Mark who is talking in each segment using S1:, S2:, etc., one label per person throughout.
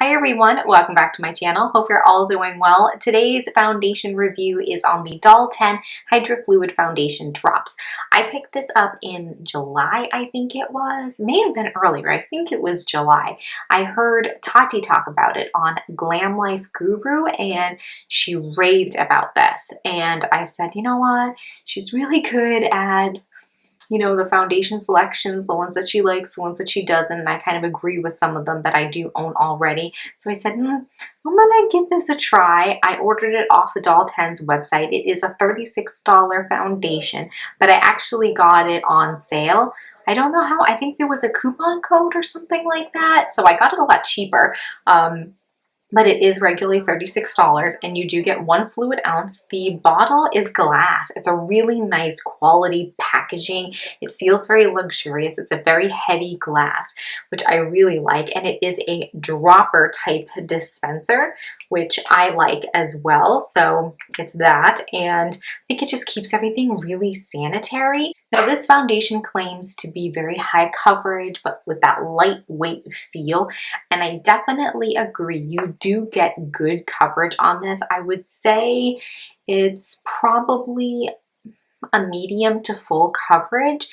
S1: Hi everyone, welcome back to my channel. Hope you're all doing well. Today's foundation review is on the Doll10 Hydra Fluid Foundation Drops. I picked this up in July, I think it was. May have been earlier, I think it was July. I heard Tati talk about it on Glam Life Guru and she raved about this. And I said, you know what? She's really good at the foundation selections, the ones that she likes, the ones that she doesn't, and I kind of agree with some of them that I do own already. So I said, I'm gonna give this a try. I ordered it off of Doll10's website. It is a $36 foundation, but I actually got it on sale. I don't know how, I think there was a coupon code or something like that, so I got it a lot cheaper. But it is regularly $36 and you do get 1 fluid ounce. The bottle is glass. It's a really nice quality packaging. It feels very luxurious. It's a very heady glass, which I really like. And it is a dropper type dispenser, which I like as well. So it's that. And I think it just keeps everything really sanitary. Now this foundation claims to be very high coverage, but with that lightweight feel. And I definitely agree. You do get good coverage on this. I would say it's probably a medium to full coverage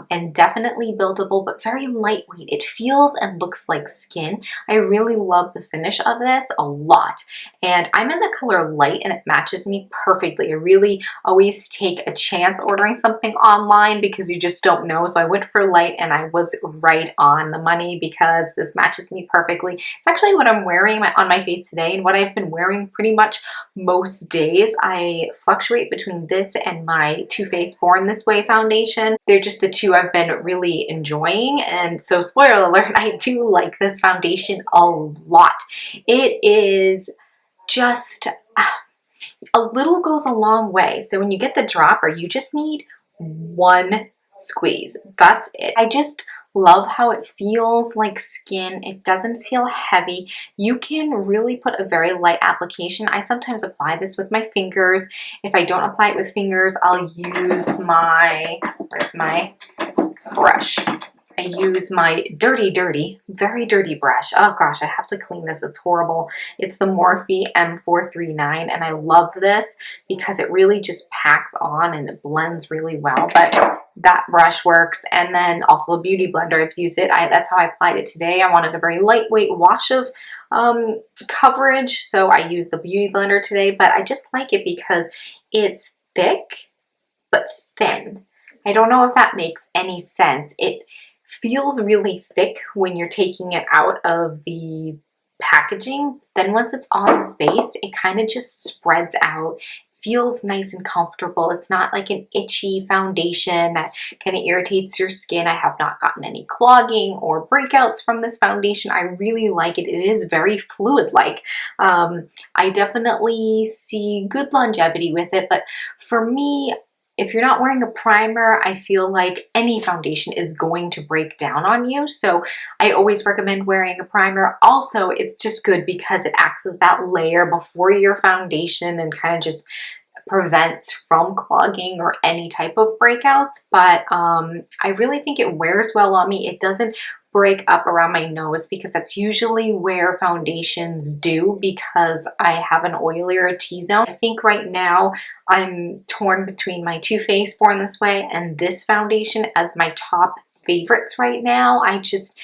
S1: and definitely buildable, but very lightweight. It feels and looks like skin. I really love the finish of this a lot. And I'm in the color light and it matches me perfectly. I really always take a chance ordering something online because you just don't know. So I went for light and I was right on the money because this matches me perfectly. It's actually what I'm wearing on my face today and what I've been wearing pretty much most days. I fluctuate between this and my Too Faced Born This Way foundation. They're just the two I've been really enjoying. And so spoiler alert, I do like this foundation a lot. It is just a little goes a long way. So when you get the dropper, you just need one squeeze. That's it. I just love how it feels like skin. It doesn't feel heavy. You can really put a very light application. I sometimes apply this with my fingers. If I don't apply it with fingers, I'll use my, where's my brush? I use my very dirty brush. Oh gosh, I have to clean this. It's horrible. It's the Morphe M439 and I love this because it really just packs on and it blends really well. But that brush works. And then also a beauty blender. I've used it. That's how I applied it today. I wanted a very lightweight wash of coverage. So I used the beauty blender today, but I just like it because it's thick but thin. I don't know if that makes any sense. It feels really thick when you're taking it out of the packaging. Then once it's on the face, it kind of just spreads out. Feels nice and comfortable. It's not like an itchy foundation that kind of irritates your skin. I have not gotten any clogging or breakouts from this foundation. I really like it. It is very fluid-like. I definitely see good longevity with it, but for me, if you're not wearing a primer, I feel like any foundation is going to break down on you. So I always recommend wearing a primer. Also, it's just good because it acts as that layer before your foundation and kind of just prevents from clogging or any type of breakouts. But I really think it wears well on me. It doesn't break up around my nose because that's usually where foundations do because I have an oilier T-zone. I think right now I'm torn between my Too Faced Born This Way and this foundation as my top favorites right now. I just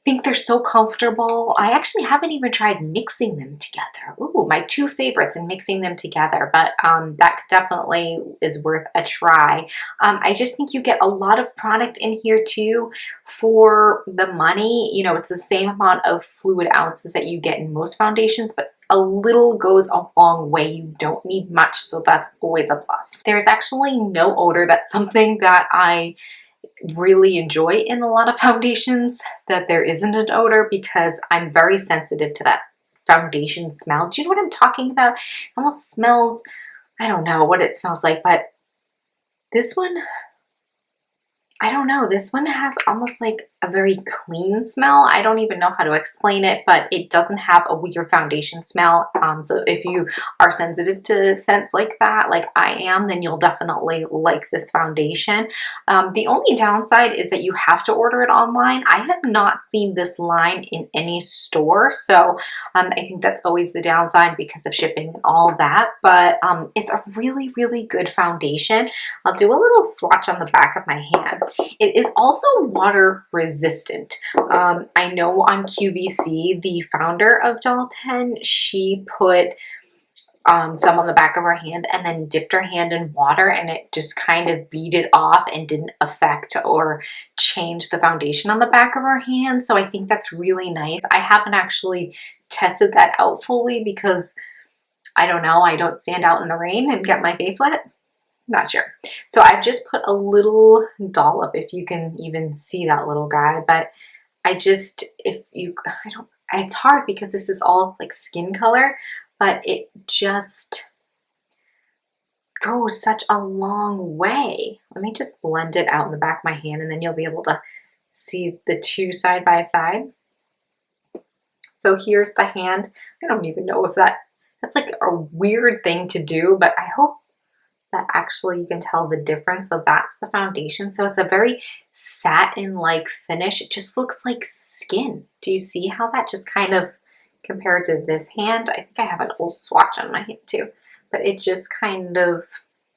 S1: think they're so comfortable. I actually haven't even tried mixing them together. Ooh, my two favorites and mixing them together, but that definitely is worth a try. I just think you get a lot of product in here too for the money. You know, it's the same amount of fluid ounces that you get in most foundations, but a little goes a long way. You don't need much, so that's always a plus. There's actually no odor. That's something that I really enjoy in a lot of foundations, that there isn't an odor, because I'm very sensitive to that foundation smell. Do you know what I'm talking about? It almost smells, I don't know what it smells like, but this one, I don't know, this one has almost like a very clean smell. I don't even know how to explain it, but it doesn't have a weird foundation smell. So if you are sensitive to scents like that, like I am, then you'll definitely like this foundation. The only downside is that you have to order it online. I have not seen this line in any store, so I think that's always the downside because of shipping and all that, but it's a really, really good foundation. I'll do a little swatch on the back of my hand. It is also water resistant. I know on QVC, the founder of Doll10, she put some on the back of her hand and then dipped her hand in water, and it just kind of beat it off and didn't affect or change the foundation on the back of her hand. So I think that's really nice. I haven't actually tested that out fully because I don't know, I don't stand out in the rain and get my face wet. Not sure. So I've just put a little dollop, if you can even see that little guy, but it's hard because this is all like skin color, but it just goes such a long way. Let me just blend it out in the back of my hand and then you'll be able to see the two side by side. So here's the hand. I don't even know if that's like a weird thing to do, but I hope that actually you can tell the difference. So that's the foundation. So it's a very satin-like finish. It just looks like skin. Do you see how that just kind of compared to this hand? I think I have an old swatch on my hand too, but it just kind of,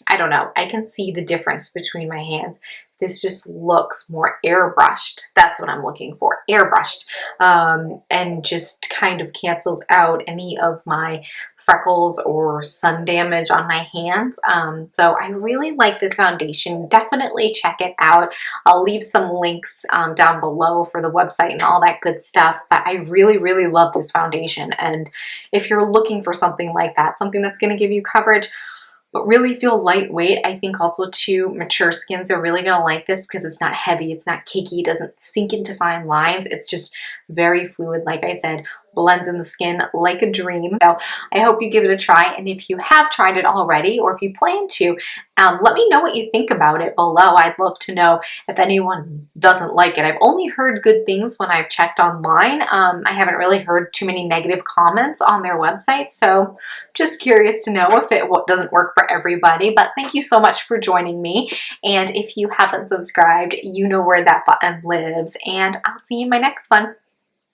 S1: I don't know. I can see the difference between my hands. This just looks more airbrushed. That's what I'm looking for, airbrushed, and just kind of cancels out any of my freckles or sun damage on my hands. So I really like this foundation. Definitely check it out. I'll leave some links down below for the website and all that good stuff, but I really, really love this foundation. And if you're looking for something like that, something that's going to give you coverage, but really feel lightweight. I think also too, mature skins are really gonna like this because it's not heavy, it's not cakey, it doesn't sink into fine lines. It's just very fluid, like I said, blends in the skin like a dream. So I hope you give it a try, and if you have tried it already or if you plan to, let me know what you think about it below. I'd love to know if anyone doesn't like it. I've only heard good things when I've checked online. I haven't really heard too many negative comments on their website, so just curious to know if it doesn't work for everybody. But thank you so much for joining me, and if you haven't subscribed, you know where that button lives, and I'll see you in my next one.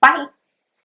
S1: Bye!